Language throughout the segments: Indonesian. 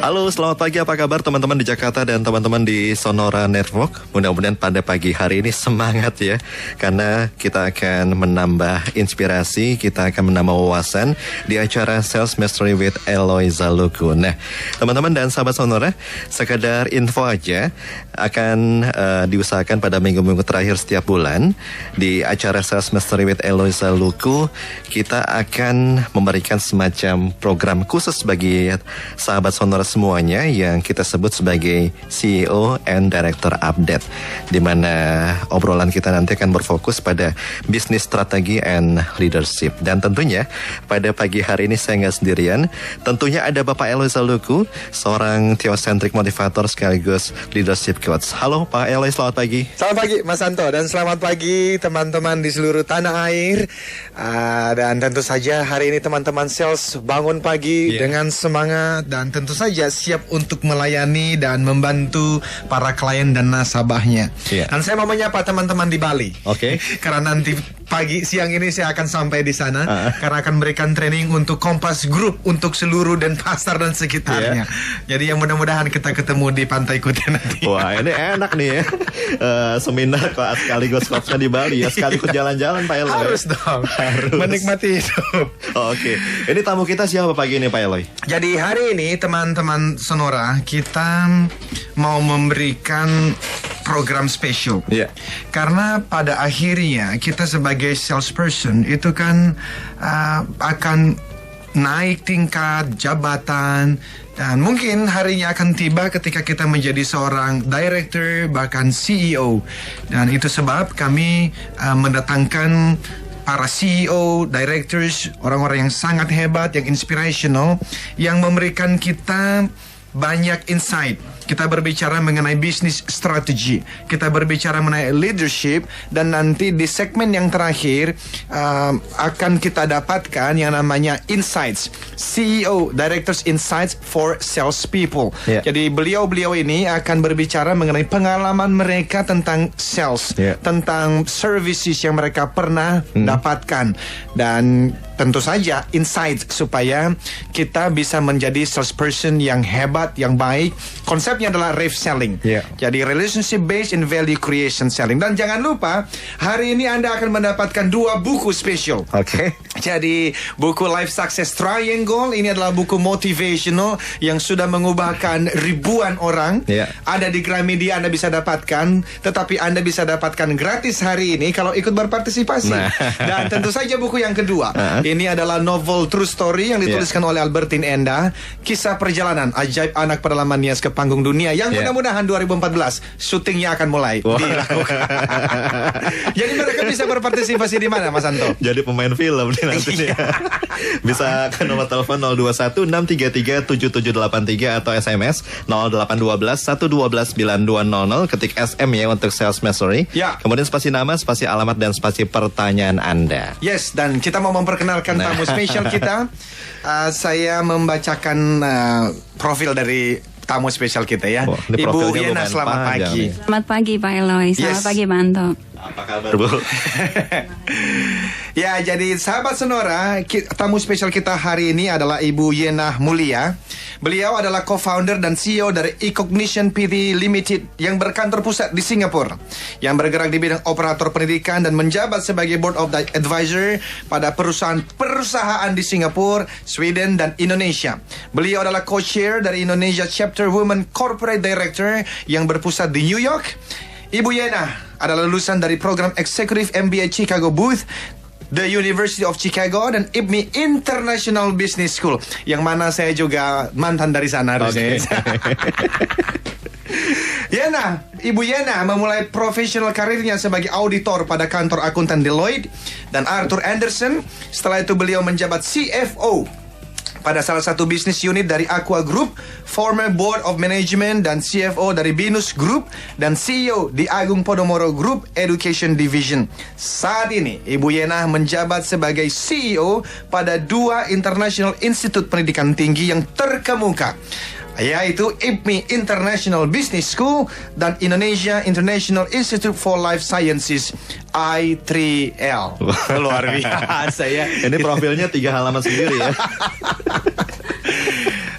Halo, selamat pagi. Apa kabar teman-teman di Jakarta dan teman-teman di Sonora Network? Mudah-mudahan pada pagi hari ini semangat ya, karena kita akan menambah inspirasi, kita akan menambah wawasan di acara Sales Mastery with Eloy Zaluku. Nah, teman-teman dan sahabat Sonora, sekadar info aja, akan diusahakan pada minggu-minggu terakhir setiap bulan di acara Sales Mastery with Eloy Zaluku, kita akan memberikan semacam program khusus bagi sahabat Sonora semuanya yang kita sebut sebagai CEO and Director Update, di mana obrolan kita nanti akan berfokus pada bisnis strategi and leadership. Dan tentunya pada pagi hari ini saya nggak sendirian, tentunya ada Bapak Eloy Zaluku, seorang theocentric motivator sekaligus leadership coach. Halo Pak Eloy, selamat pagi. Selamat pagi Mas Anto, dan selamat pagi teman-teman di seluruh tanah air. Dan tentu saja hari ini teman-teman sales bangun pagi dengan semangat dan tentu saja siap untuk melayani dan membantu para klien dan nasabahnya. Dan saya mau menyapa teman-teman di Bali. Oke. Karena nanti siang ini saya akan sampai di sana karena akan memberikan training untuk Kompas Group untuk seluruh Denpasar dan sekitarnya. Jadi yang mudah-mudahan kita ketemu di Pantai Kuta nanti. Wah, ini enak nih ya. Seminar kok sekaligus kopsnya di Bali ya, sekaligus jalan-jalan Pak Eloy. Harus dong. Harus. Menikmati hidup. Oke. Ini tamu kita siapa pagi ini Pak Eloy? Jadi hari ini teman-teman Sonora, kita mau memberikan program spesial. Karena pada akhirnya kita sebagai salesperson itu kan akan naik tingkat jabatan, dan mungkin harinya akan tiba ketika kita menjadi seorang director, bahkan CEO. Dan itu sebab kami mendatangkan para CEO, directors, orang-orang yang sangat hebat, yang inspirational, yang memberikan kita banyak insight. Kita berbicara mengenai bisnis strategi, kita berbicara mengenai leadership, dan nanti di segmen yang terakhir akan kita dapatkan yang namanya insights, CEO Directors Insights for Salespeople. Jadi beliau-beliau ini akan berbicara mengenai pengalaman mereka tentang sales, tentang services yang mereka pernah dapatkan, dan tentu saja insight supaya kita bisa menjadi salesperson yang hebat, yang baik. Konsepnya adalah RAVE selling. Jadi relationship based and value creation selling. Dan jangan lupa, hari ini Anda akan mendapatkan 2 buku spesial. Jadi buku Life Success Triangle, ini adalah buku motivational yang sudah mengubahkan ribuan orang. Ada di Gramedia, Anda bisa dapatkan, tetapi Anda bisa dapatkan gratis hari ini kalau ikut berpartisipasi. Dan tentu saja buku yang kedua, ini adalah novel True Story yang dituliskan oleh Albertine Enda, kisah perjalanan ajaib anak pedalaman Nias ke panggung dunia, yang mudah-mudahan 2014 syutingnya akan mulai dilakukan. Jadi mereka bisa berpartisipasi di mana Mas Anto? Jadi pemain film nih nanti ya. Bisa ke nomor telepon 021-633-7783 atau SMS 0812-112-9200, ketik SM ya untuk Sales Mastery. Kemudian spasi nama, spasi alamat, dan spasi pertanyaan Anda. Dan kita mau memperkenalkan tamu spesial kita. Saya membacakan profil dari tamu spesial kita ya. Ibu Yena, selamat pagi. Selamat pagi Pak Eloy. Selamat pagi Banto. Apa kabar Bu? Ya, jadi sahabat Sonora, tamu spesial kita hari ini adalah Ibu Yena Mulia. Beliau adalah co-founder dan CEO dari eCognition PT Limited yang berkantor pusat di Singapura, yang bergerak di bidang operator pendidikan dan menjabat sebagai board of advisor pada perusahaan di Singapura, Sweden, dan Indonesia. Beliau adalah co-chair dari Indonesia Chapter Women Corporate Director yang berpusat di New York. Ibu Yena adalah lulusan dari program Executive MBA Chicago Booth, The University of Chicago, dan IPMI International Business School, yang mana saya juga mantan dari sana harusnya. Ibu Yena memulai profesional karirnya sebagai auditor pada kantor akuntan Deloitte dan Arthur Andersen. Setelah itu beliau menjabat CFO pada salah satu bisnis unit dari Aqua Group, former Board of Management dan CFO dari Binus Group, dan CEO di Agung Podomoro Group Education Division. Saat ini, Ibu Yena menjabat sebagai CEO pada 2 International Institute Pendidikan Tinggi yang terkemuka, yaitu IPMI International Business School dan Indonesia International Institute for Life Sciences I3L. Luar biasa ya. Ini profilnya 3 halaman sendiri ya.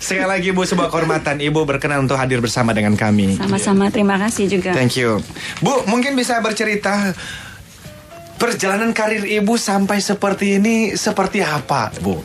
Sekali lagi Bu, sebuah kehormatan Ibu berkenan untuk hadir bersama dengan kami. Sama-sama, terima kasih juga. Thank you. Bu, mungkin bisa bercerita perjalanan karir Ibu sampai seperti ini seperti apa, Bu?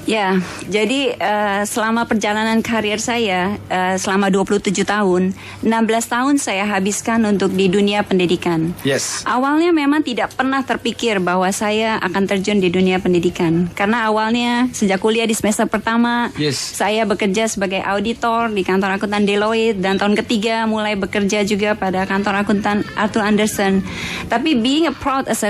Ya, jadi selama perjalanan karir saya selama 27 tahun, 16 tahun saya habiskan untuk di dunia pendidikan. Yes. Awalnya memang tidak pernah terpikir bahwa saya akan terjun di dunia pendidikan. Karena awalnya sejak kuliah di semester pertama, saya bekerja sebagai auditor di kantor akuntan Deloitte, dan tahun ketiga mulai bekerja juga pada kantor akuntan Arthur Andersen. Tapi being a proud as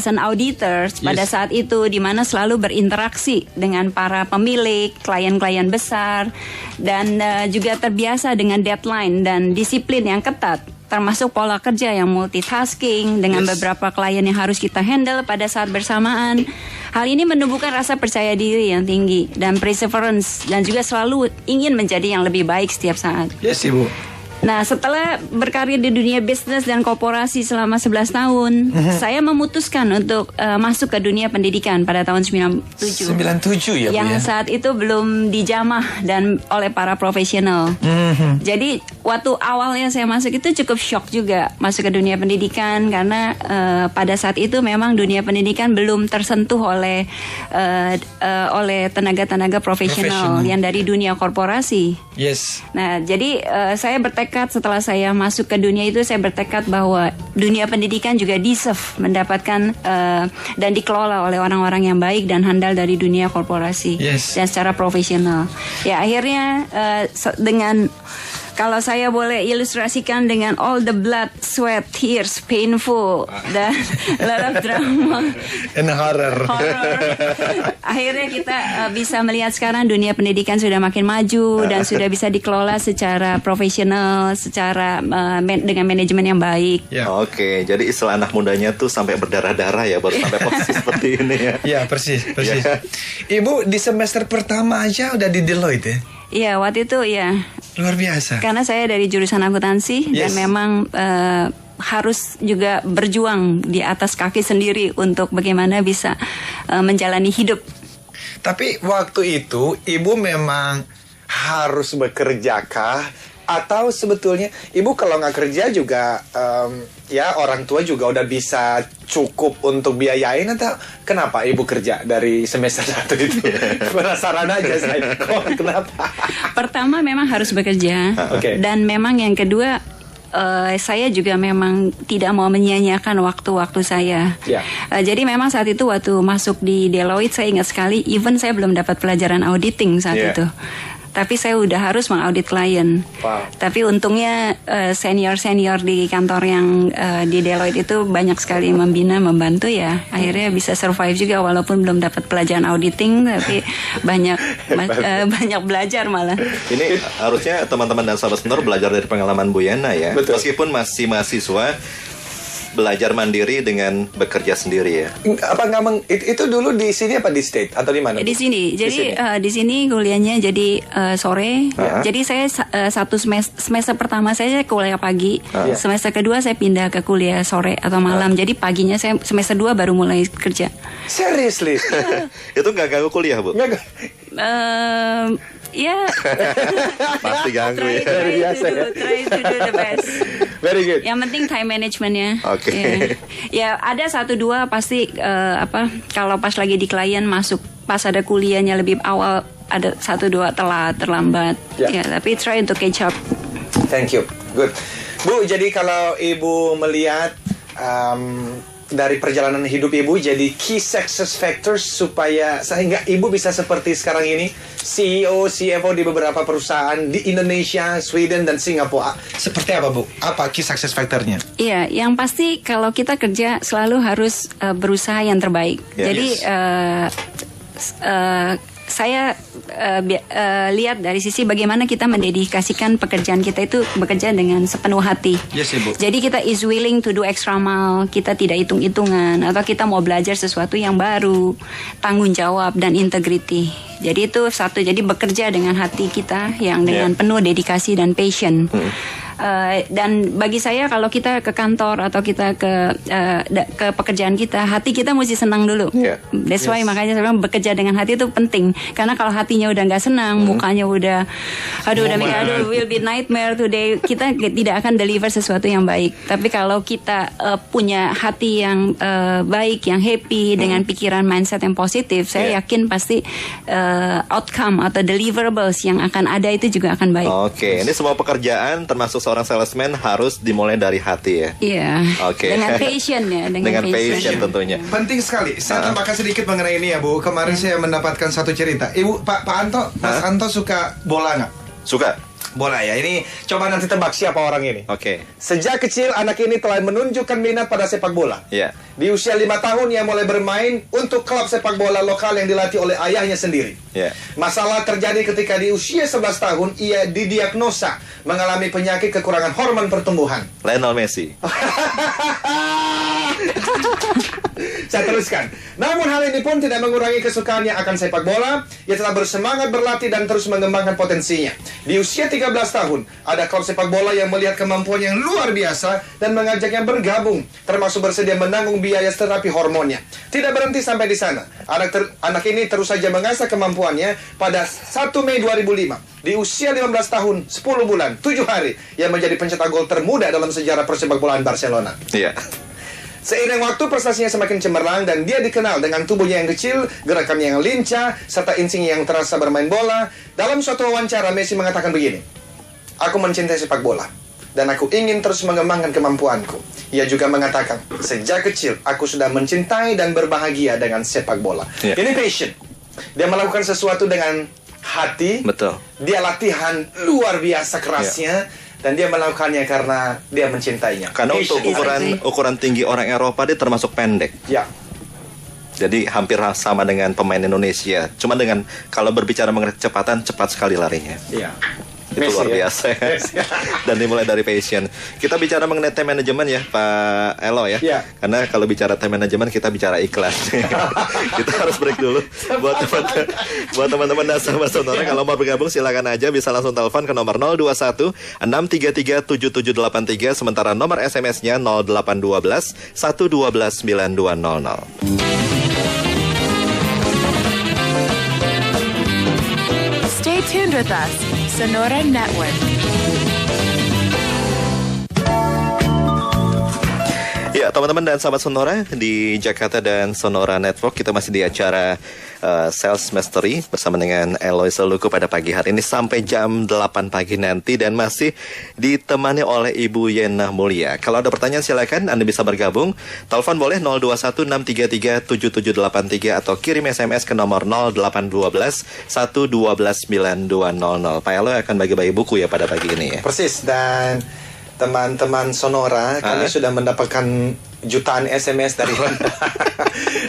an auditor pada saat itu, di mana selalu berinteraksi dengan para pemilik, klien-klien besar, dan juga terbiasa dengan deadline dan disiplin yang ketat, termasuk pola kerja yang multitasking dengan beberapa klien yang harus kita handle pada saat bersamaan. Hal ini menumbuhkan rasa percaya diri yang tinggi dan perseverance, dan juga selalu ingin menjadi yang lebih baik setiap saat. Yes, Ibu. Nah, setelah berkarir di dunia bisnis dan korporasi selama 11 tahun, saya memutuskan untuk masuk ke dunia pendidikan pada tahun 97. 97 ya, Bu, yang saat itu belum dijamah dan oleh para profesional. Jadi, waktu awalnya saya masuk itu cukup shock juga masuk ke dunia pendidikan, karena pada saat itu memang dunia pendidikan belum tersentuh oleh tenaga-tenaga profesional yang dari dunia korporasi. Yes. Nah, jadi saya bertekad setelah saya masuk ke dunia itu, saya bertekad bahwa dunia pendidikan juga deserve mendapatkan dan dikelola oleh orang-orang yang baik dan handal dari dunia korporasi dan secara profesional. Ya, akhirnya dengan, kalau saya boleh ilustrasikan, dengan all the blood, sweat, tears, painful, dan a lot of drama and horror. Akhirnya kita bisa melihat sekarang dunia pendidikan sudah makin maju dan sudah bisa dikelola secara profesional, secara dengan manajemen yang baik. Oke, jadi istilah anak mudanya tuh sampai berdarah-darah ya baru sampai posisi seperti ini ya. Iya, persis. Ibu di semester pertama aja udah di Deloitte ya? Iya, waktu itu ya. Luar biasa. Karena saya dari jurusan akuntansi dan memang harus juga berjuang di atas kaki sendiri untuk bagaimana bisa menjalani hidup. Tapi waktu itu Ibu memang harus bekerja kah? Atau sebetulnya Ibu kalau nggak kerja juga ya orang tua juga udah bisa cukup untuk biayain, atau kenapa Ibu kerja dari semester 1 itu? Penasaran aja saya. Kenapa? Pertama memang harus bekerja. Dan memang yang kedua, saya juga memang tidak mau menyia-nyiakan waktu-waktu saya. Jadi memang saat itu waktu masuk di Deloitte, saya ingat sekali, even saya belum dapat pelajaran auditing saat itu. Tapi saya udah harus mengaudit klien. Tapi untungnya senior-senior di kantor yang di Deloitte itu banyak sekali membina, membantu ya. Akhirnya bisa survive juga walaupun belum dapat pelajaran auditing, tapi banyak belajar malah. Ini harusnya teman-teman dan sahabat senior belajar dari pengalaman Bu Yana ya. Meskipun masih mahasiswa, belajar mandiri dengan bekerja sendiri ya. Itu dulu di sini apa di state atau di mana? Di sini. Jadi di sini kuliahnya jadi sore. Jadi saya satu semester pertama saya kuliah pagi. Semester kedua saya pindah ke kuliah sore atau malam. Jadi paginya saya semester 2 baru mulai kerja. Seriously? Itu nggak ganggu kuliah, Bu? Ya. Pasti ganggu ya. Try to do the best. Very good. Yang penting time managementnya. Oke. Ya ada 1-2 pasti kalau pas lagi di klien masuk pas ada kuliahnya lebih awal, ada 1-2 terlambat. Ya, tapi try untuk catch up. Thank you. Good. Bu, jadi kalau Ibu melihat dari perjalanan hidup Ibu, jadi key success factors supaya sehingga Ibu bisa seperti sekarang ini, CEO, CFO di beberapa perusahaan di Indonesia, Sweden, dan Singapura. Seperti apa, Bu? Apa key success factornya? Iya, yang pasti kalau kita kerja selalu harus berusaha yang terbaik. Jadi saya lihat dari sisi bagaimana kita mendedikasikan pekerjaan kita itu bekerja dengan sepenuh hati. Ibu. Jadi kita is willing to do extra mile, kita tidak hitung-hitungan, atau kita mau belajar sesuatu yang baru, tanggung jawab dan integrity. Jadi itu satu, jadi bekerja dengan hati kita yang dengan penuh dedikasi dan passion. Dan bagi saya kalau kita ke kantor atau kita ke pekerjaan kita, hati kita mesti senang dulu. That's why makanya saya bilang bekerja dengan hati itu penting. Karena kalau hatinya udah nggak senang, mukanya udah will be nightmare today, kita tidak akan deliver sesuatu yang baik. Tapi kalau kita punya hati yang baik, yang happy, dengan pikiran mindset yang positif, saya yakin pasti outcome atau deliverables yang akan ada itu juga akan baik. Oke, ini semua pekerjaan termasuk seorang salesman harus dimulai dari hati ya. Iya. Oke. Dengan passion ya, dengan passion tentunya. Penting sekali. Saya tambahkan sedikit mengenai ini ya Bu. Kemarin saya mendapatkan satu cerita. Ibu, Pak Anto, Mas Anto suka bola nggak? Suka. Bola ya. Ini coba nanti tebak siapa orang ini. Oke. Sejak kecil anak ini telah menunjukkan minat pada sepak bola. Iya. Di usia 5 tahun ia mulai bermain untuk klub sepak bola lokal yang dilatih oleh ayahnya sendiri. Iya. Masalah terjadi ketika di usia 11 tahun ia didiagnosa mengalami penyakit kekurangan hormon pertumbuhan. Lionel Messi. Saya teruskan. Namun hal ini pun tidak mengurangi kesukaannya akan sepak bola. Ia telah bersemangat berlatih dan terus mengembangkan potensinya. Di usia 13 tahun, ada klub sepak bola yang melihat kemampuan yang luar biasa dan mengajaknya bergabung, termasuk bersedia menanggung biaya terapi hormonnya. Tidak berhenti sampai di sana. Anak ini terus saja mengasah kemampuannya. Pada 1 Mei 2005, di usia 15 tahun, 10 bulan, 7 hari, ia menjadi pencetak gol termuda dalam sejarah persepak bolaan Barcelona. Iya. Seiring waktu prestasinya semakin cemerlang dan dia dikenal dengan tubuhnya yang kecil, gerakannya yang lincah, serta insting yang terasa bermain bola. Dalam suatu wawancara, Messi mengatakan begini, "Aku mencintai sepak bola dan aku ingin terus mengembangkan kemampuanku." Ia juga mengatakan, "Sejak kecil aku sudah mencintai dan berbahagia dengan sepak bola." Ini passion. Dia melakukan sesuatu dengan hati. Betul. Dia latihan luar biasa kerasnya. Dan dia melakukannya karena dia mencintainya. Karena untuk ukuran tinggi orang Eropa dia termasuk pendek. Ya. Jadi hampir sama dengan pemain Indonesia. Cuma dengan kalau berbicara mengenai kecepatan, cepat sekali larinya. Iya. Itu luar biasa ya. Dan dimulai dari passion. Kita bicara mengenai time management ya Pak Elo ya. Karena kalau bicara time management kita bicara iklan. Kita harus break dulu. Buat teman-teman dan sahabat Sonora, kalau mau bergabung silakan aja, bisa langsung telepon ke nomor 021 633 7783. Sementara nomor SMS-nya 0812 112 9200. Stay tuned with us, Sonora Network. Ya, teman-teman dan sahabat Sonora di Jakarta dan Sonora Network, kita masih di acara Sales Mastery bersama dengan Eloisa Luku pada pagi hari ini sampai jam 8 pagi nanti, dan masih ditemani oleh Ibu Yena Mulia. Kalau ada pertanyaan silakan Anda bisa bergabung. Telepon boleh 0216337783 atau kirim SMS ke nomor 0812 112 9200. Pak Elo akan bagi-bagi buku ya pada pagi ini ya. Persis, dan teman-teman Sonora, kami sudah mendapatkan jutaan SMS dari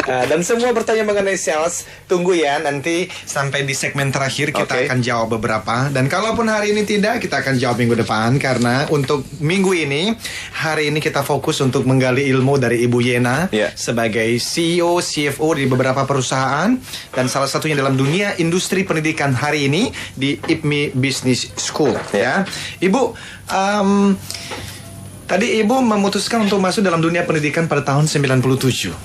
dan semua bertanya mengenai sales. Tunggu ya, nanti sampai di segmen terakhir kita akan jawab beberapa. Dan kalaupun hari ini tidak, kita akan jawab minggu depan. Karena untuk minggu ini, hari ini kita fokus untuk menggali ilmu dari Ibu Yena sebagai CEO, CFO di beberapa perusahaan, dan salah satunya dalam dunia industri pendidikan hari ini di IPMI Business School. Ya, Ibu, tadi Ibu memutuskan untuk masuk dalam dunia pendidikan pada tahun 97.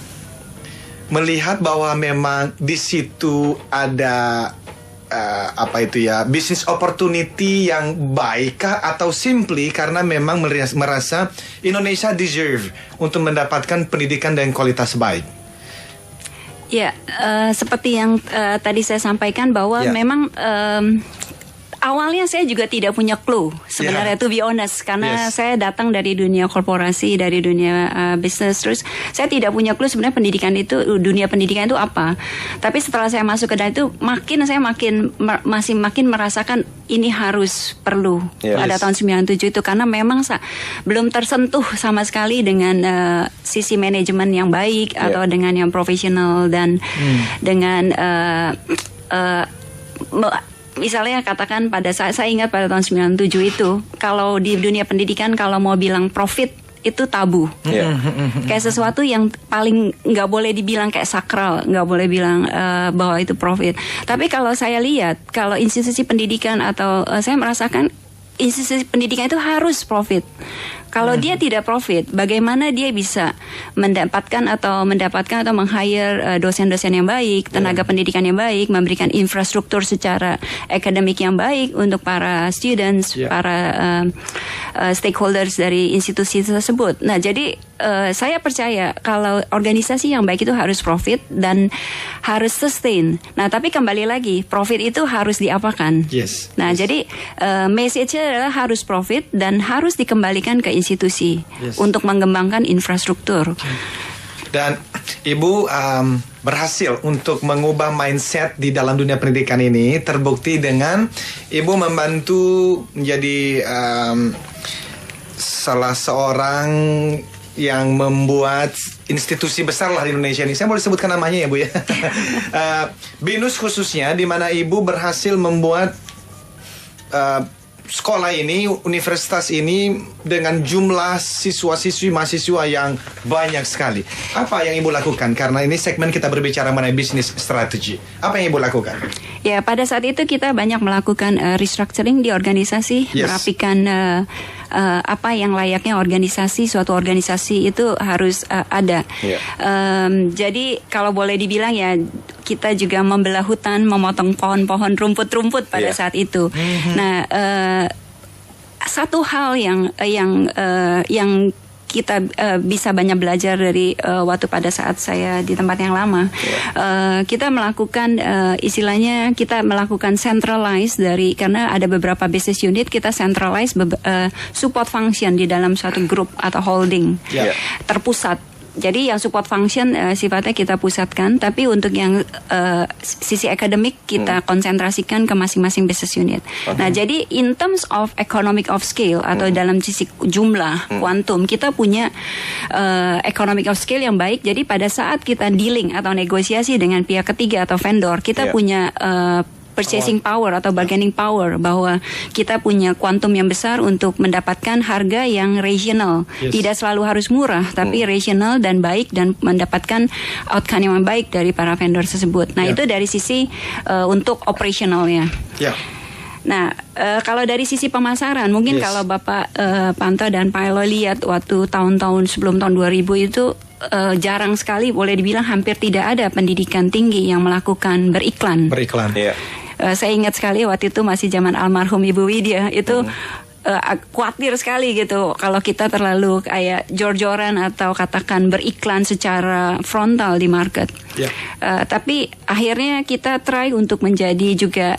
Melihat bahwa memang di situ ada business opportunity yang baik kah, atau simply karena memang merasa Indonesia deserve untuk mendapatkan pendidikan dengan kualitas baik? Ya, seperti yang tadi saya sampaikan bahwa memang awalnya saya juga tidak punya clue sebenarnya, to be honest, karena saya datang dari dunia korporasi, dari dunia bisnis, terus saya tidak punya clue sebenarnya dunia pendidikan itu apa. Tapi setelah saya masuk ke dalam itu, saya makin merasakan ini harus perlu pada tahun 97 itu, karena memang belum tersentuh sama sekali dengan sisi manajemen yang baik atau dengan yang profesional dan dengan misalnya katakan pada saat saya ingat pada tahun 97 itu, kalau di dunia pendidikan kalau mau bilang profit itu tabu. Kayak sesuatu yang paling nggak boleh dibilang kayak sakral, nggak boleh bilang bahwa itu profit. Tapi kalau saya lihat, kalau institusi pendidikan atau saya merasakan institusi pendidikan itu harus profit. Kalau dia tidak profit, bagaimana dia bisa mendapatkan atau meng-hire dosen-dosen yang baik, tenaga pendidikan yang baik, memberikan infrastruktur secara akademik yang baik untuk para students, para stakeholders dari institusi tersebut. Nah, jadi saya percaya kalau organisasi yang baik itu harus profit dan harus sustain. Nah, tapi kembali lagi, profit itu harus diapakan. Nah, jadi message-nya adalah harus profit dan harus dikembalikan ke institusi untuk mengembangkan infrastruktur. Dan Ibu berhasil untuk mengubah mindset di dalam dunia pendidikan ini, terbukti dengan Ibu membantu menjadi salah seorang yang membuat institusi besar lah di Indonesia ini. Saya boleh sebutkan namanya ya Bu ya. BINUS khususnya, di mana Ibu berhasil membuat sekolah ini, universitas ini dengan jumlah siswa-siswi mahasiswa yang banyak sekali. Apa yang Ibu lakukan? Karena ini segmen kita berbicara mengenai bisnis strategi. Apa yang Ibu lakukan? Ya, pada saat itu kita banyak melakukan restructuring di organisasi, merapikan apa yang layaknya suatu organisasi itu harus ada. Jadi kalau boleh dibilang ya, kita juga membelah hutan, memotong pohon-pohon, rumput-rumput pada saat itu. Nah, satu hal yang kita bisa banyak belajar dari waktu pada saat saya di tempat yang lama. Kita melakukan istilahnya kita melakukan centralize karena ada beberapa business unit, kita centralize support function di dalam suatu grup atau holding terpusat. Jadi yang support function sifatnya kita pusatkan, tapi untuk yang sisi akademik kita konsentrasikan ke masing-masing business unit. Nah, jadi in terms of economic of scale atau dalam sisi jumlah kuantum, kita punya economic of scale yang baik. Jadi pada saat kita dealing atau negosiasi dengan pihak ketiga atau vendor, kita punya purchasing power atau bargaining power, bahwa kita punya kuantum yang besar untuk mendapatkan harga yang regional. Tidak selalu harus murah, tapi regional dan baik, dan mendapatkan outcome yang baik dari para vendor tersebut. Nah, itu dari sisi untuk operationalnya. Nah, kalau dari sisi pemasaran, mungkin kalau Bapak Panto dan Pak Elo lihat waktu tahun-tahun sebelum tahun 2000 itu jarang sekali, boleh dibilang hampir tidak ada pendidikan tinggi yang melakukan beriklan. Saya ingat sekali waktu itu masih zaman almarhum Ibu Widya, itu khawatir sekali gitu kalau kita terlalu kayak jor-joran atau katakan beriklan secara frontal di market. Tapi akhirnya kita try untuk menjadi juga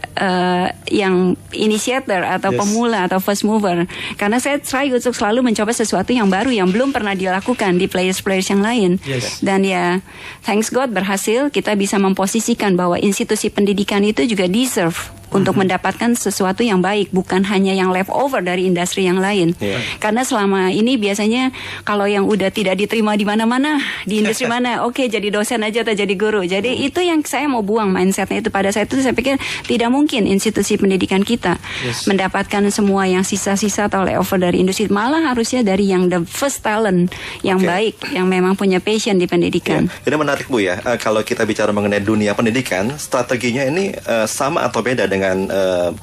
yang initiator atau pemula atau first mover, karena saya try untuk selalu mencoba sesuatu yang baru yang belum pernah dilakukan di players-players yang lain. Dan ya, thanks God berhasil, kita bisa memposisikan bahwa institusi pendidikan itu juga deserve untuk mendapatkan sesuatu yang baik, bukan hanya yang leftover dari industri yang lain. Karena selama ini biasanya kalau yang udah tidak diterima di mana-mana, di industri mana, oke, jadi dosen aja atau jadi guru. Jadi itu yang saya mau buang mindsetnya itu. Pada saat itu saya pikir tidak mungkin institusi pendidikan kita mendapatkan semua yang sisa-sisa atau leftover dari industri. Malah harusnya dari yang the first talent yang baik, yang memang punya passion di pendidikan. Ini menarik Bu ya, kalau kita bicara mengenai dunia pendidikan, strateginya ini sama atau beda dengan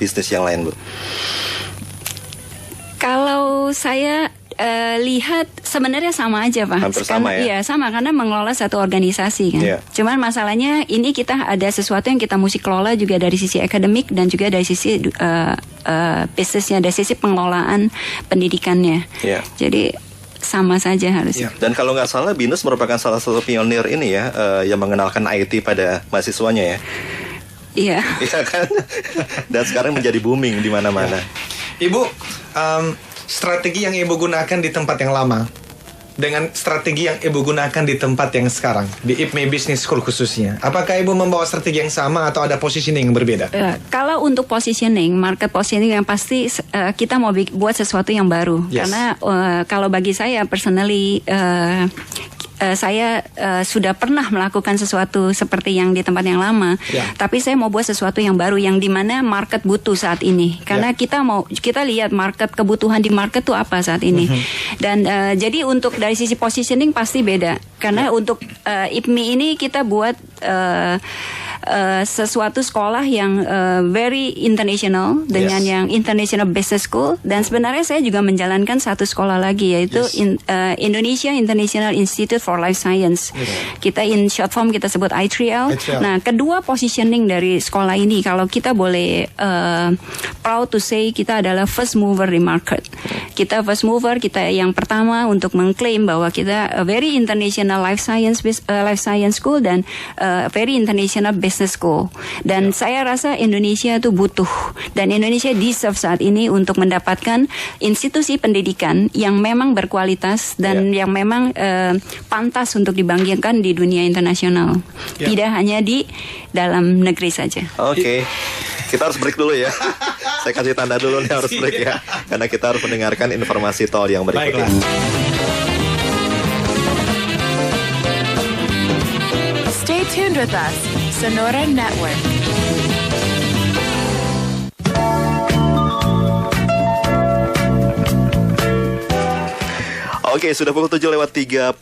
bisnis yang lain Bu? Kalau saya lihat sebenarnya sama aja Pak. Hampir sama ya? Iya sama, karena mengelola satu organisasi kan. Cuman masalahnya ini kita ada sesuatu yang kita mesti kelola juga dari sisi akademik dan juga dari sisi bisnisnya, dari sisi pengelolaan pendidikannya. Jadi sama saja harusnya. Dan kalau nggak salah BINUS merupakan salah satu pionir ini ya, yang mengenalkan IT pada mahasiswanya ya. Iya kan? Dan sekarang menjadi booming di mana-mana. Ibu, strategi yang Ibu gunakan di tempat yang lama dengan strategi yang Ibu gunakan di tempat yang sekarang, di IPME Business School khususnya, apakah Ibu membawa strategi yang sama atau ada positioning yang berbeda? Kalau untuk positioning, market positioning yang pasti kita mau buat sesuatu yang baru. Karena kalau bagi saya personally, saya sudah pernah melakukan sesuatu seperti yang di tempat yang lama, tapi saya mau buat sesuatu yang baru yang dimana market butuh saat ini. Karena kita lihat market, kebutuhan di market itu apa saat ini. Dan jadi untuk dari sisi positioning pasti beda. Karena untuk IPME ini kita buat sesuatu sekolah yang very international dengan yang International Business School, dan sebenarnya saya juga menjalankan satu sekolah lagi yaitu Indonesia International Institute for Life Science. Kita in short form kita sebut I3L. Nah, kedua positioning dari sekolah ini kalau kita boleh proud to say kita adalah first mover di market. Kita first mover, kita yang pertama untuk mengklaim bahwa kita a very international life science school dan very international business school. Dan saya rasa Indonesia itu butuh, dan Indonesia deserve saat ini untuk mendapatkan institusi pendidikan yang memang berkualitas dan yang memang pantas untuk dibanggakan di dunia internasional. Tidak hanya di dalam negeri saja. Oke. Kita harus break dulu ya. Saya kasih tanda dulu nih harus break ya. Karena kita harus mendengarkan informasi tol yang berikut ini. Stay tuned with us, Sonora Network. Oke, sudah pukul 7:36.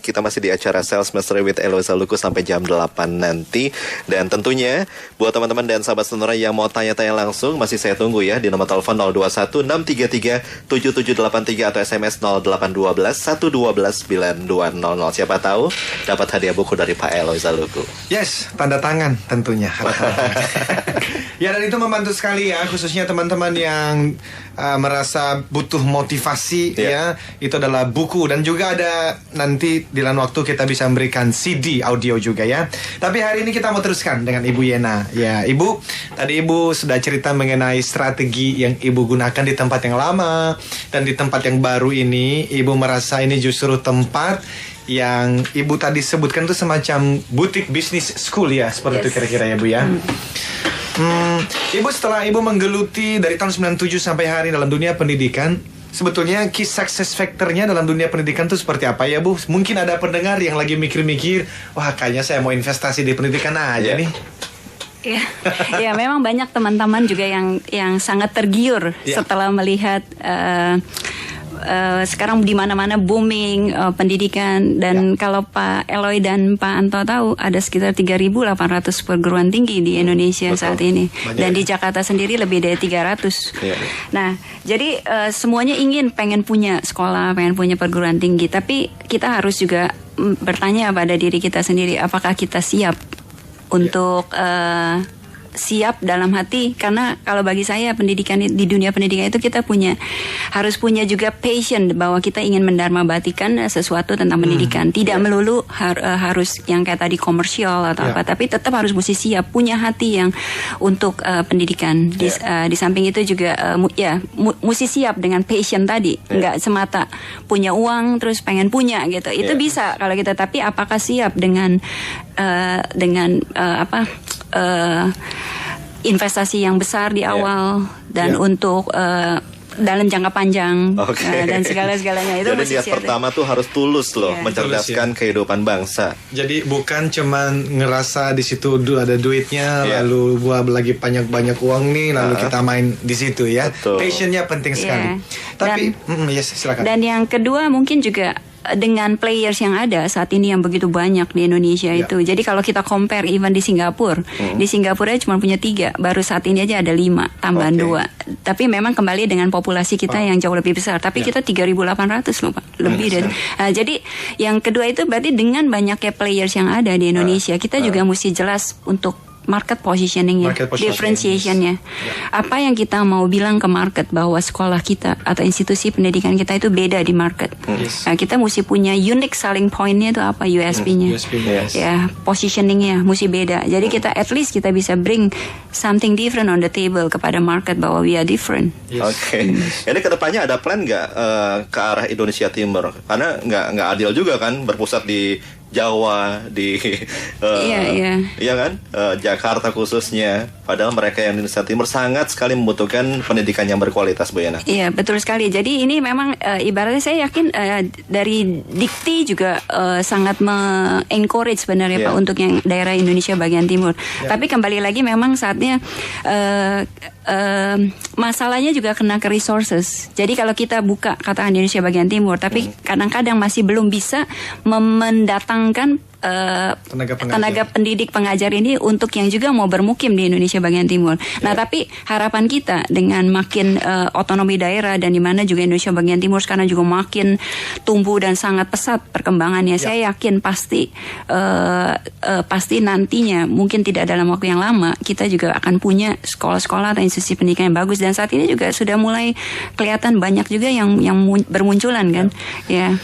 Kita masih di acara Sales Mastery with Eloisa Luku sampai jam 8 nanti. Dan tentunya buat teman-teman dan sahabat Sonora yang mau tanya-tanya langsung, masih saya tunggu ya di nomor telepon 021-633-7783 atau SMS 0812-112-9200. Siapa tahu dapat hadiah buku dari Pak Eloisa Luku. Yes, tanda tangan tentunya. Ya, dan itu membantu sekali ya, khususnya teman-teman yang merasa butuh motivasi ya. Itu adalah buku, dan juga ada nanti di lain waktu kita bisa memberikan CD audio juga ya. Tapi hari ini kita mau teruskan dengan Ibu Yena. Ya, Ibu, tadi Ibu sudah cerita mengenai strategi yang Ibu gunakan di tempat yang lama dan di tempat yang baru ini. Ibu merasa ini justru tempat yang Ibu tadi sebutkan itu semacam butik bisnis school ya, seperti itu kira-kira ya Bu ya. Ibu, setelah Ibu menggeluti dari tahun 97 sampai hari dalam dunia pendidikan, sebetulnya key success factor-nya dalam dunia pendidikan itu seperti apa ya Bu? Mungkin ada pendengar yang lagi mikir-mikir, wah kayaknya saya mau investasi di pendidikan aja nih. Ya, memang banyak teman-teman juga yang sangat tergiur setelah melihat sekarang di mana-mana booming pendidikan, dan kalau Pak Eloy dan Pak Anto tahu ada sekitar 3.800 perguruan tinggi di Indonesia saat ini. Dan di Jakarta sendiri lebih dari 300. Nah, jadi semuanya pengen punya sekolah, pengen punya perguruan tinggi, tapi kita harus juga bertanya pada diri kita sendiri, apakah kita siap untuk siap dalam hati, karena kalau bagi saya pendidikan di dunia pendidikan itu kita harus punya juga passion bahwa kita ingin mendharmabatikan sesuatu tentang pendidikan, tidak melulu harus yang kayak tadi komersial atau apa, tapi tetap harus mesti siap, punya hati yang untuk pendidikan. Di samping itu juga mesti siap dengan passion tadi, nggak semata punya uang terus pengen punya gitu, itu bisa kalau kita, tapi apakah siap dengan investasi yang besar di awal dan untuk dalam jangka panjang dan segala-galanya itu. Jadi niat pertama tuh harus tulus loh, mencerdaskan kehidupan bangsa. Jadi bukan cuman ngerasa di situ ada duitnya, lalu gua lagi banyak uang nih, lalu kita main di situ ya. Passionnya penting sekali. Tapi silakan. Dan yang kedua mungkin juga dengan players yang ada saat ini yang begitu banyak di Indonesia itu. Jadi kalau kita compare even di Singapura, di Singapura cuma punya 3, baru saat ini aja ada 5, tambahan 2. Tapi memang kembali dengan populasi kita yang jauh lebih besar. Tapi kita 3.800 loh Pak, lebih dari. Jadi yang kedua itu berarti dengan banyaknya players yang ada di Indonesia, kita juga mesti jelas untuk market positioning-nya, differentiation-nya. Apa yang kita mau bilang ke market bahwa sekolah kita atau institusi pendidikan kita itu beda di market. Nah, kita mesti punya unique selling point-nya itu apa, USP-nya. Ya, positioning-nya mesti beda. Jadi kita at least kita bisa bring something different on the table kepada market bahwa we are different. Ini kedepannya ada plan nggak ke arah Indonesia Timur? Karena nggak adil juga kan berpusat di Jawa, di iya kan, Jakarta khususnya. Padahal mereka yang di Indonesia Timur sangat sekali membutuhkan pendidikan yang berkualitas, Bu Yana. Iya, betul sekali. Jadi ini memang ibaratnya saya yakin dari Dikti juga sangat encourage sebenarnya Pak untuk yang daerah Indonesia bagian timur. Tapi kembali lagi memang saatnya masalahnya juga kena ke resources. Jadi kalau kita buka katakan Indonesia bagian timur, tapi kadang-kadang masih belum bisa mendatangkan tenaga pendidik pengajar ini untuk yang juga mau bermukim di Indonesia bagian timur. Nah, tapi harapan kita dengan makin otonomi daerah dan di mana juga Indonesia bagian timur sekarang juga makin tumbuh dan sangat pesat perkembangannya. Saya yakin pasti nantinya mungkin tidak dalam waktu yang lama kita juga akan punya sekolah-sekolah atau institusi pendidikan yang bagus, dan saat ini juga sudah mulai kelihatan banyak juga yang bermunculan kan. Ya.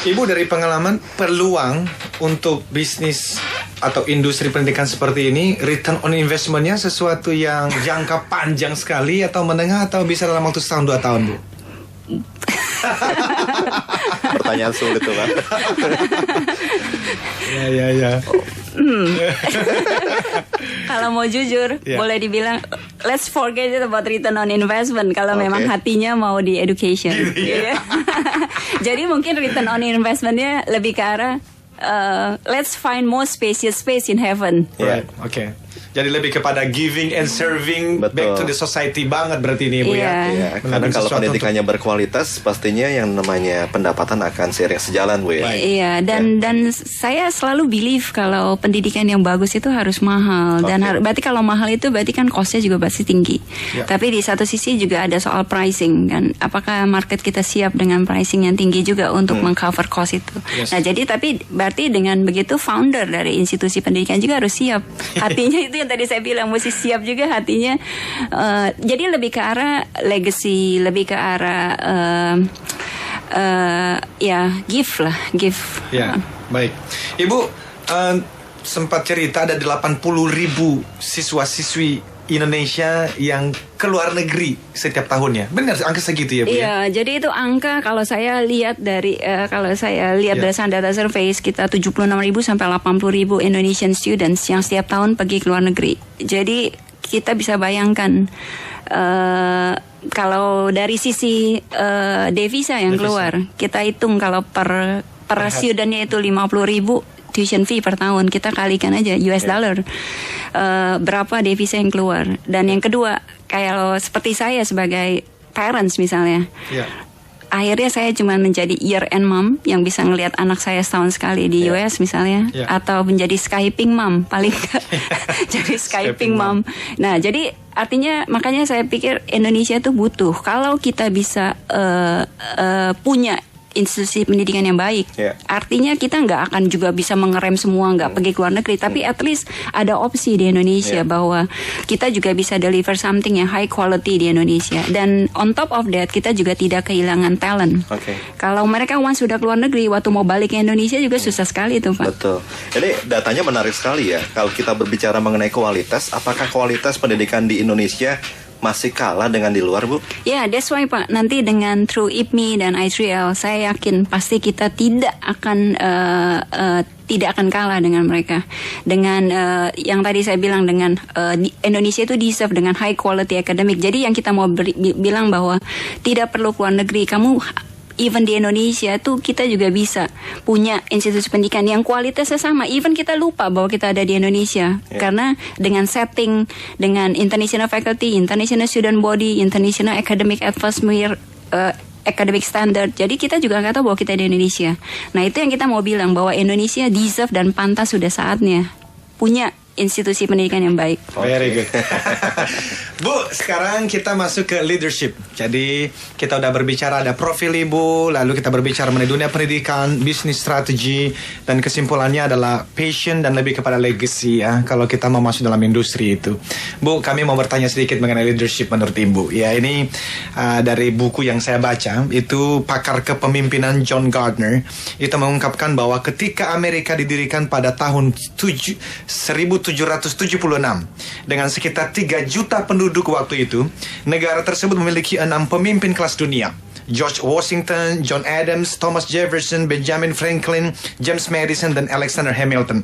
Ibu, dari pengalaman, peluang untuk bisnis atau industri pendidikan seperti ini, return on investment-nya sesuatu yang jangka panjang sekali atau menengah atau bisa dalam waktu 1-2 tahun, Bu? Pertanyaan sulit tuh, Pak. Ya. Kalau mau jujur, boleh dibilang let's forget it about return on investment kalau memang hatinya mau di education. Jadi mungkin return on investment-nya lebih ke arah let's find more spacious space in heaven. Right. Okay. Jadi lebih kepada giving and serving back to the society banget berarti ini, Bu, ya. Karena kalau pendidikannya berkualitas, pastinya yang namanya pendapatan akan seiring sejalan, Bu, ya. Iya, dan saya selalu believe kalau pendidikan yang bagus itu harus mahal, dan berarti kalau mahal itu berarti kan cost-nya juga pasti tinggi. Tapi di satu sisi juga ada soal pricing kan. Apakah market kita siap dengan pricing yang tinggi juga untuk mengcover cost itu? Nah, jadi tapi berarti dengan begitu founder dari institusi pendidikan juga harus siap. Hatinya itu yang tadi saya bilang mesti siap juga hatinya. Jadi lebih ke arah legacy, lebih ke arah give. Ya, baik. Ibu sempat cerita ada 80.000 siswa-siswi Indonesia yang keluar negeri setiap tahunnya. Benar angka segitu ya, Bu? Iya, jadi itu angka kalau saya lihat dari berdasarkan data survei sekitar 76.000 sampai 80.000 Indonesian students yang setiap tahun pergi ke luar negeri. Jadi kita bisa bayangkan kalau dari sisi devisa yang keluar, kita hitung kalau per studentnya itu 50.000 tuition fee per tahun, kita kalikan aja US dollar berapa devisa yang keluar. Dan yang kedua, kayak seperti saya sebagai parents misalnya, akhirnya saya cuma menjadi year end mom yang bisa ngelihat anak saya setahun sekali di US misalnya, atau menjadi Skyping mom paling jadi Skyping mom. Nah, jadi artinya makanya saya pikir Indonesia tuh butuh kalau kita bisa punya institusi pendidikan yang baik. Artinya kita nggak akan juga bisa mengerem semua, nggak pergi ke luar negeri, tapi at least ada opsi di Indonesia bahwa kita juga bisa deliver something yang high quality di Indonesia. Dan on top of that, kita juga tidak kehilangan talent. Kalau mereka once sudah ke luar negeri, waktu mau balik ke Indonesia juga susah sekali itu, Pak. Betul. Jadi datanya menarik sekali ya. Kalau kita berbicara mengenai kualitas, apakah kualitas pendidikan di Indonesia masih kalah dengan di luar, Bu? Ya, that's why, Pak. Nanti dengan through IPMI dan I3L, saya yakin pasti kita tidak akan kalah dengan mereka. Dengan yang tadi saya bilang dengan Indonesia itu deserve dengan high quality academic. Jadi yang kita mau bilang bahwa tidak perlu keluar negeri. Kamu even di Indonesia tuh kita juga bisa punya institusi pendidikan yang kualitasnya sama. Even kita lupa bahwa kita ada di Indonesia. Karena dengan setting, dengan international faculty, international student body, international academic atmosphere, academic standard. Jadi kita juga nggak tahu bahwa kita di Indonesia. Nah, itu yang kita mau bilang bahwa Indonesia deserve dan pantas sudah saatnya punya institusi pendidikan yang baik. Very good. Bu, sekarang kita masuk ke leadership. Jadi kita udah berbicara ada profil Ibu, lalu kita berbicara mengenai dunia pendidikan, bisnis strategi, dan kesimpulannya adalah passion dan lebih kepada legacy ya. Kalau kita mau masuk dalam industri itu, Bu, kami mau bertanya sedikit mengenai leadership menurut Ibu. Ya, ini dari buku yang saya baca, itu pakar kepemimpinan John Gardner itu mengungkapkan bahwa ketika Amerika didirikan pada tahun 1776 dengan sekitar 3 juta penduduk waktu itu, negara tersebut memiliki 6 pemimpin kelas dunia. George Washington, John Adams, Thomas Jefferson, Benjamin Franklin, James Madison, dan Alexander Hamilton.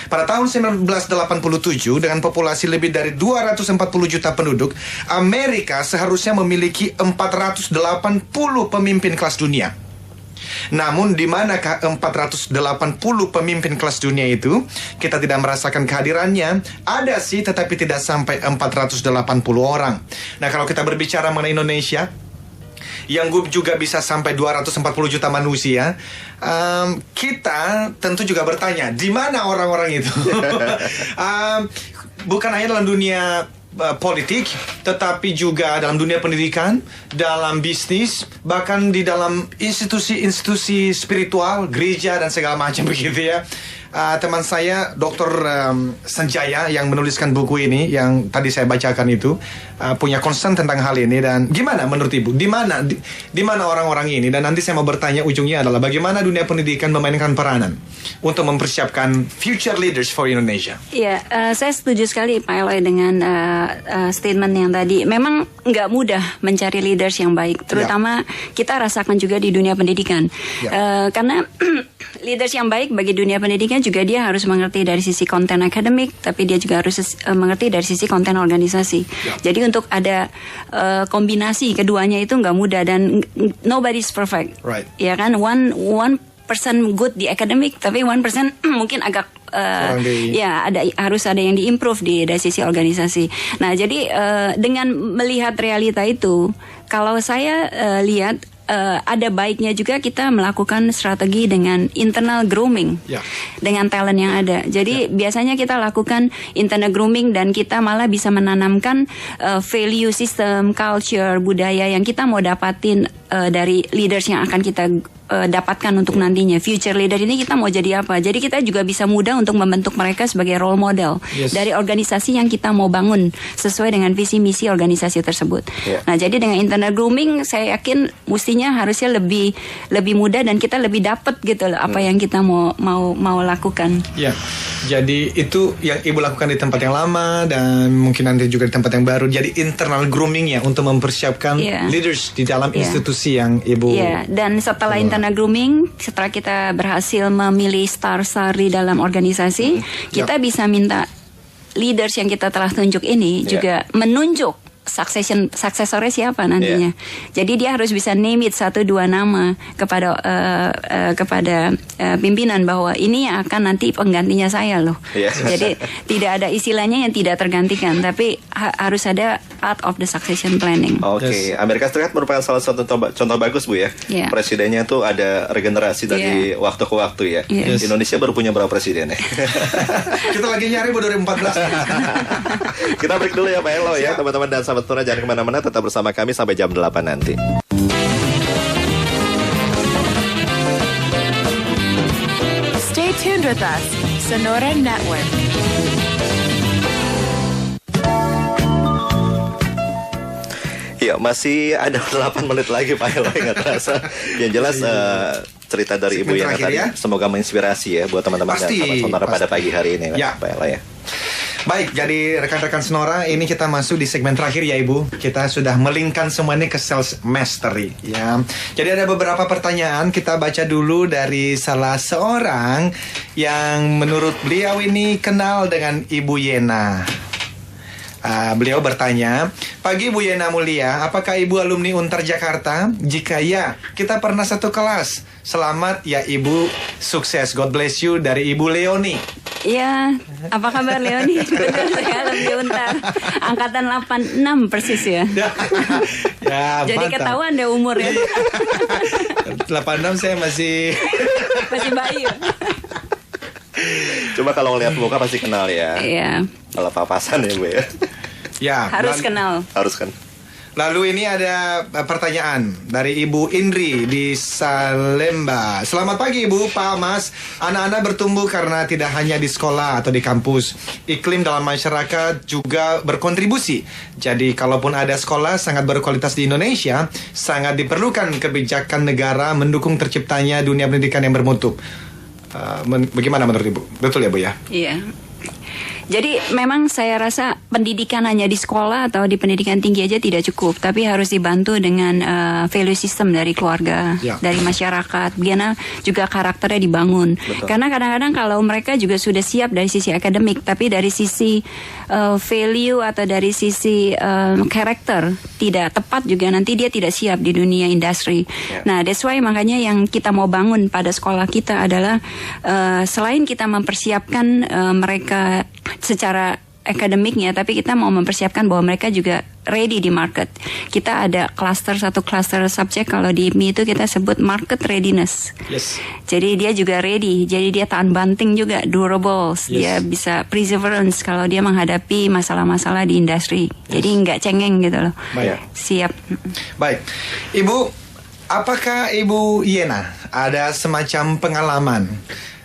Pada tahun 1987, dengan populasi lebih dari 240 juta penduduk, Amerika seharusnya memiliki 480 pemimpin kelas dunia. Namun di manakah 480 pemimpin kelas dunia itu? Kita tidak merasakan kehadirannya. Ada sih, tetapi tidak sampai 480 orang. Nah, kalau kita berbicara mengenai Indonesia, yang juga bisa sampai 240 juta manusia, kita tentu juga bertanya, di mana orang-orang itu? Bukan hanya dalam dunia politik, tetapi juga dalam dunia pendidikan, dalam bisnis, bahkan di dalam institusi-institusi spiritual, gereja dan segala macam begitu ya. Teman saya Dr. Sanjaya yang menuliskan buku ini yang tadi saya bacakan itu punya concern tentang hal ini. Dan gimana menurut Ibu? Di mana orang-orang ini? Dan nanti saya mau bertanya ujungnya adalah bagaimana dunia pendidikan memainkan peranan untuk mempersiapkan future leaders for Indonesia. Ya, saya setuju sekali Pak Eloy dengan statement yang tadi. Memang nggak mudah mencari leaders yang baik, terutama kita rasakan juga di dunia pendidikan. Karena leaders yang baik bagi dunia pendidikan juga dia harus mengerti dari sisi konten akademik, tapi dia juga harus mengerti dari sisi konten organisasi. Jadi untuk ada kombinasi keduanya itu nggak mudah dan nobody's perfect. Ya kan, one person good di akademik, tapi 1% mungkin agak harus ada yang diimprove dari sisi organisasi. Nah, jadi dengan melihat realita itu, kalau saya lihat ada baiknya juga kita melakukan strategi dengan internal grooming dengan talent yang ada. Jadi biasanya kita lakukan internal grooming dan kita malah bisa menanamkan value system, culture, budaya yang kita mau dapatin dari leaders yang akan kita dapatkan untuk nantinya. Future leader ini kita mau jadi apa? Jadi kita juga bisa mudah untuk membentuk mereka sebagai role model dari organisasi yang kita mau bangun sesuai dengan visi misi organisasi tersebut. Nah, jadi dengan internal grooming saya yakin mestinya harusnya lebih mudah dan kita lebih dapat gitu loh apa yang kita mau lakukan. Ya. Jadi itu yang Ibu lakukan di tempat yang lama dan mungkin nanti juga di tempat yang baru. Jadi internal grooming ya untuk mempersiapkan leaders di dalam institusi yang Ibu. Dan setelah internal grooming, setelah kita berhasil memilih star-star di dalam organisasi, kita bisa minta leaders yang kita telah tunjuk ini juga menunjuk suksesornya siapa nantinya. Jadi dia harus bisa name it 1-2 nama kepada pimpinan bahwa ini yang akan nanti penggantinya saya loh. Jadi tidak ada istilahnya yang tidak tergantikan, tapi harus ada part of the succession planning. Amerika Serikat merupakan salah satu contoh bagus Bu ya. Presidennya tuh ada regenerasi dari waktu ke waktu ya. Indonesia baru punya berapa presiden ya? Kita lagi nyari 2014. Kita break dulu ya Pak Elo ya, teman-teman dan sahabat Sonora, jangan kemana-mana, tetap bersama kami sampai jam 8 nanti. Stay tuned with us, Sonora Network. Ya, masih ada 8 menit lagi Pak Elo, nggak terasa. Yang jelas cerita dari Ibu yang tadi semoga menginspirasi ya buat teman-teman dan sahabat Sonora pada pagi hari ini Pak Elo ya. Baik, jadi rekan-rekan Sonora, ini kita masuk di segmen terakhir ya Ibu. Kita sudah melingkan semuanya ke sales mastery ya. Jadi ada beberapa pertanyaan, kita baca dulu dari salah seorang yang menurut beliau ini kenal dengan Ibu Yena. Beliau bertanya, pagi Bu Yena Mulia, apakah Ibu alumni Untar Jakarta? Jika ya, kita pernah satu kelas. Selamat ya Ibu, sukses, God bless you, dari Ibu Leoni. Iya, apa kabar Leoni? Benar, saya alumni Untar, angkatan 86 persis ya. Jadi mantap. Ketahuan deh umur ya. 86 saya masih bayi. Cuma kalau ngeliat muka pasti kenal ya. Iya. Kalau papasan ya Bu ya. Harus kenal. Harus kan. Lalu ini ada pertanyaan dari Ibu Indri di Salemba. Selamat pagi Ibu, Pak, Mas. Anak-anak bertumbuh karena tidak hanya di sekolah atau di kampus. Iklim dalam masyarakat juga berkontribusi. Jadi kalaupun ada sekolah sangat berkualitas di Indonesia, sangat diperlukan kebijakan negara mendukung terciptanya dunia pendidikan yang bermutu. Bagaimana menurut Ibu? Betul ya Bu ya? Iya. Jadi memang saya rasa pendidikan hanya di sekolah atau di pendidikan tinggi aja tidak cukup, tapi harus dibantu dengan value system dari keluarga, dari masyarakat, biar juga karakternya dibangun. Betul. Karena kadang-kadang kalau mereka juga sudah siap dari sisi akademik, tapi dari sisi value atau dari sisi karakter tidak tepat juga, nanti dia tidak siap di dunia industri. Nah, that's why makanya yang kita mau bangun pada sekolah kita adalah selain kita mempersiapkan mereka secara akademiknya, tapi kita mau mempersiapkan bahwa mereka juga ready di market. Kita ada satu cluster subjek, kalau di MI itu kita sebut market readiness. Yes. Jadi dia juga ready, jadi dia tahan banting juga, durable, dia bisa perseverance kalau dia menghadapi masalah-masalah di industri. Jadi nggak cengeng gitu loh. Baik. Siap. Baik, Ibu, apakah Ibu Yena ada semacam pengalaman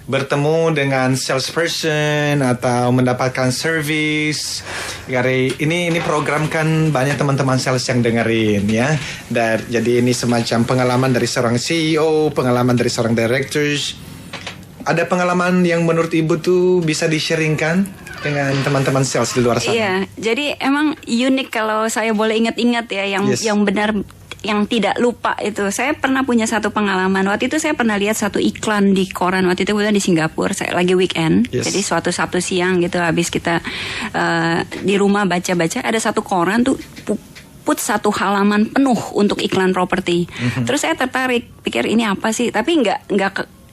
bertemu dengan salesperson atau mendapatkan service? Ini program kan banyak teman-teman sales yang dengerin ya. Dan jadi ini semacam pengalaman dari seorang CEO, pengalaman dari seorang directors. Ada pengalaman yang menurut Ibu tuh bisa di-sharingkan dengan teman-teman sales di luar sana? Iya, jadi emang unik kalau saya boleh ingat-ingat ya yang benar, yang tidak lupa itu. Saya pernah punya satu pengalaman. Waktu itu saya pernah lihat satu iklan di koran. Waktu itu kebetulan di Singapura. Saya lagi weekend. Jadi suatu Sabtu siang gitu, habis kita di rumah baca-baca, ada satu koran tuh put satu halaman penuh untuk iklan properti. Terus saya tertarik, pikir ini apa sih? Tapi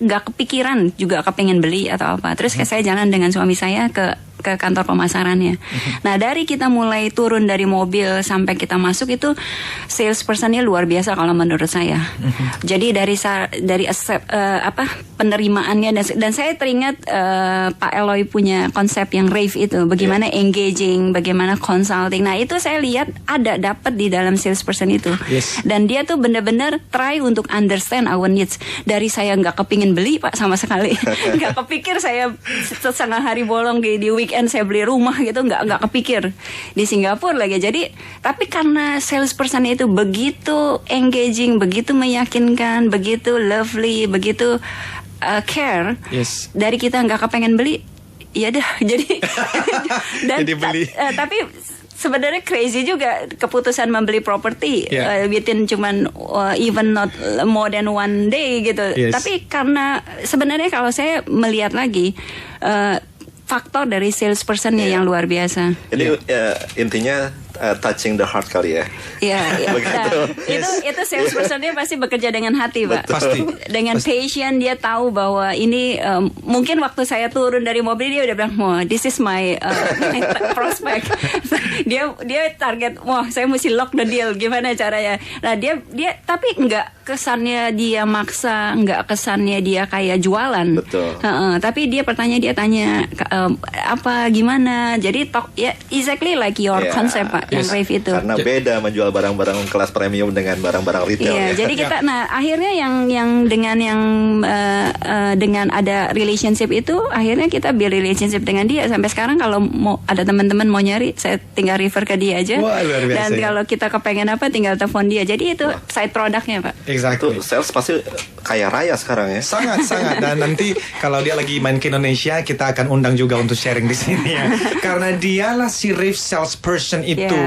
nggak kepikiran juga kepengen beli atau apa. Terus saya jalan dengan suami saya ke kantor pemasarannya. Nah, dari kita mulai turun dari mobil sampai kita masuk itu salespersonnya luar biasa kalau menurut saya. Jadi dari penerimaannya, dan saya teringat Pak Eloy punya konsep yang rave itu, bagaimana engaging, bagaimana consulting. Nah, itu saya lihat dapat di dalam salesperson itu. Dan dia tuh benar-benar try untuk understand our needs. Dari saya nggak kepingin beli Pak sama sekali, nggak kepikir saya setengah hari bolong di weekend saya beli rumah gitu, nggak kepikir di Singapura lagi. Jadi tapi karena salesperson itu begitu engaging, begitu meyakinkan, begitu lovely, begitu care, dari kita nggak kepengen beli, ya dah jadi dan jadi beli. Tapi sebenarnya crazy juga keputusan membeli properti within cuman even not more than one day gitu. Tapi karena sebenarnya kalau saya melihat lagi faktor dari salespersonnya yang luar biasa. Jadi intinya touching the heart kali ya. Iya. Nah, itu salespersonnya pasti bekerja dengan hati, Pak. Pasti. Dengan passion, dia tahu bahwa ini mungkin waktu saya turun dari mobil dia udah bilang, "Wah, this is my prospect." dia target, "Wah, saya mesti lock the deal, gimana caranya?" Nah, dia tapi nggak kesannya dia maksa, nggak kesannya dia kayak jualan. Betul. Tapi dia tanya apa gimana. Jadi exactly like your concept, Pak. Yang rave itu. Karena beda menjual barang-barang kelas premium dengan barang-barang retail. Iya, jadi kita, akhirnya yang dengan ada relationship itu, akhirnya kita build relationship dengan dia sampai sekarang. Kalau mau ada teman-teman mau nyari, saya tinggal refer ke dia aja. Wah, luar biasa. Dan kalau kita kepengen apa, tinggal telepon dia. Jadi itu side produknya, Pak. Exactly. Itu sales pasti kaya raya sekarang ya. Sangat. Dan nanti kalau dia lagi main ke Indonesia, kita akan undang juga untuk sharing di sini ya. Karena dialah si rave salesperson itu.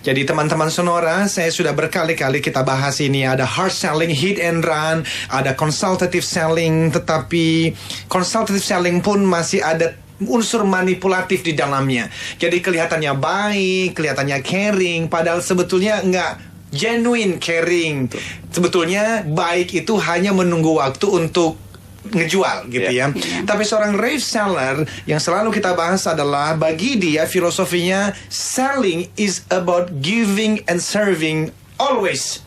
Jadi teman-teman Sonora, saya sudah berkali-kali kita bahas ini. Ada hard selling, hit and run, ada consultative selling, tetapi consultative selling pun masih ada unsur manipulatif di dalamnya. Jadi kelihatannya baik, kelihatannya caring, padahal sebetulnya enggak genuine caring. Sebetulnya baik itu hanya menunggu waktu untuk ngejual gitu ya. Tapi seorang rave seller yang selalu kita bahas adalah, bagi dia filosofinya selling is about giving and serving always.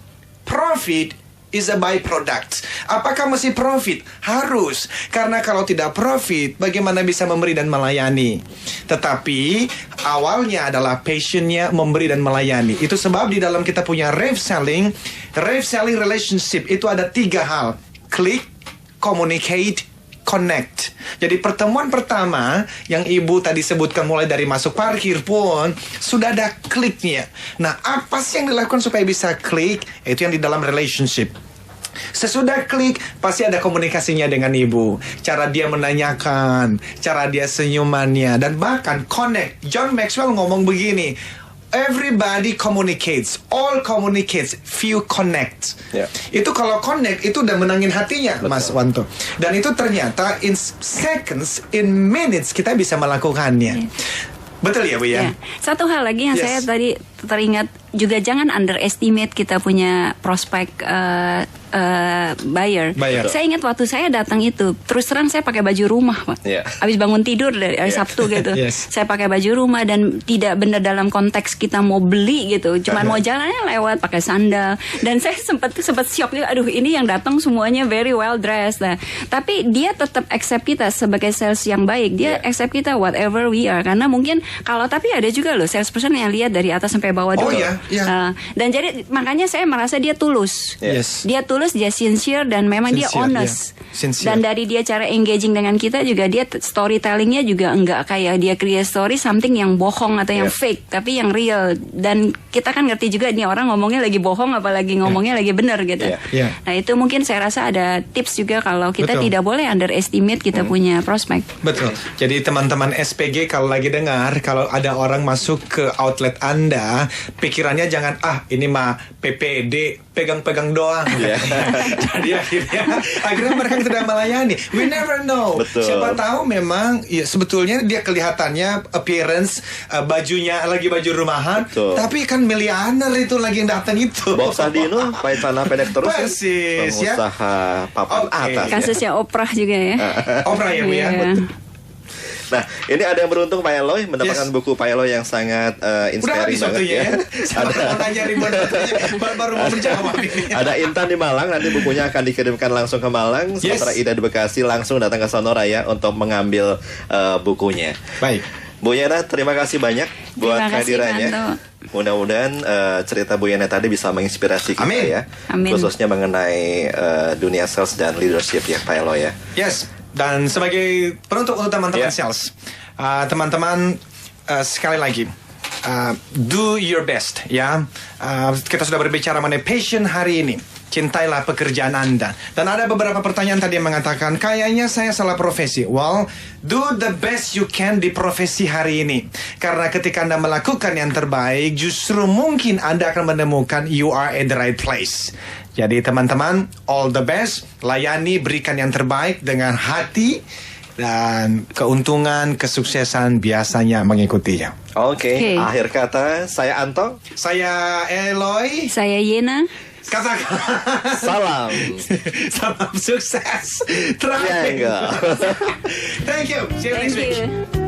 Profit is a byproduct. Apakah mesti profit? Harus. Karena kalau tidak profit, bagaimana bisa memberi dan melayani? Tetapi awalnya adalah passionnya memberi dan melayani. Itu sebab di dalam kita punya rave selling relationship itu ada 3 hal. Click, communicate, connect. Jadi pertemuan pertama yang Ibu tadi sebutkan mulai dari masuk parkir pun sudah ada kliknya. Nah, apa sih yang dilakukan supaya bisa klik? Itu yang di dalam relationship. Sesudah klik, pasti ada komunikasinya dengan Ibu. Cara dia menanyakan, cara dia senyumannya, dan bahkan connect. John Maxwell ngomong begini, everybody communicates, all communicates, few connect. Itu kalau connect itu udah menangin hatinya. Betul. Mas Wanto. Dan itu ternyata in seconds, in minutes kita bisa melakukannya. Betul ya Bu ya? Satu hal lagi yang saya tadi teringat juga, jangan underestimate kita punya prospek buyer. Saya ingat waktu saya datang itu, terus terang saya pakai baju rumah, Pak. Habis bangun tidur dari Sabtu gitu, saya pakai baju rumah dan tidak benar dalam konteks kita mau beli gitu, cuman mau jalannya lewat pakai sandal, dan saya sempat shock juga, aduh ini yang datang semuanya very well dressed. Nah, tapi dia tetap accept kita sebagai sales yang baik, dia accept kita whatever we are, karena mungkin tapi ada juga loh salesperson yang lihat dari atas sampai bawah dulu. Dan jadi makanya saya merasa dia tulus. Dia tulus, dia sincere, dan memang dia honest. Dan dari dia cara engaging dengan kita juga, dia storytellingnya juga enggak kayak dia create story something yang bohong atau yang fake, tapi yang real. Dan kita kan ngerti juga nih orang ngomongnya lagi bohong apalagi ngomongnya lagi benar gitu. Nah itu mungkin saya rasa ada tips juga kalau kita tidak boleh underestimate kita punya prospek. Betul. Jadi teman-teman SPG kalau lagi dengar, kalau ada orang masuk ke outlet Anda, pikirannya jangan ini mah PPD pegang-pegang doang. Jadi akhirnya mereka tidak melayani. We never know. Siapa tahu memang sebetulnya dia kelihatannya appearance bajunya lagi baju rumahan, tapi kan milianer itu lagi yang datang itu. Bob Sadino pakai celana pendek terus. Persis, pengusaha papan atas. Kasusnya Oprah juga ya. Oprah ya Bu ya. Nah, ini ada yang beruntung Pak Eloy mendapatkan buku Pak Eloy yang sangat inspiring banget ya. Baru mau menjawab ini. Ada Intan di Malang, nanti bukunya akan dikirimkan langsung ke Malang. Sementara Ida di Bekasi langsung datang ke Sonora ya untuk mengambil bukunya. Baik. Bu Yana, terima kasih banyak buat kehadirannya. Mudah-mudahan cerita Bu Yana tadi bisa menginspirasi kita ya. Khususnya mengenai dunia sales dan leadership ya Pak Eloy ya. Yes. Dan sebagai penutup untuk teman-teman sales, teman-teman sekali lagi do your best ya. Kita sudah berbicara mengenai passion hari ini. Cintailah pekerjaan Anda. Dan ada beberapa pertanyaan tadi yang mengatakan, kayaknya saya salah profesi. Well, do the best you can di profesi hari ini. Karena ketika Anda melakukan yang terbaik, justru mungkin Anda akan menemukan you are at the right place. Jadi teman-teman, all the best. Layani, berikan yang terbaik dengan hati. Dan keuntungan, kesuksesan biasanya mengikutinya. Oke. Akhir kata, saya Anto. Saya Eloy. Saya Yena. Katakan salam sukses. Terakhir. Yeah, Thank you. See you next week.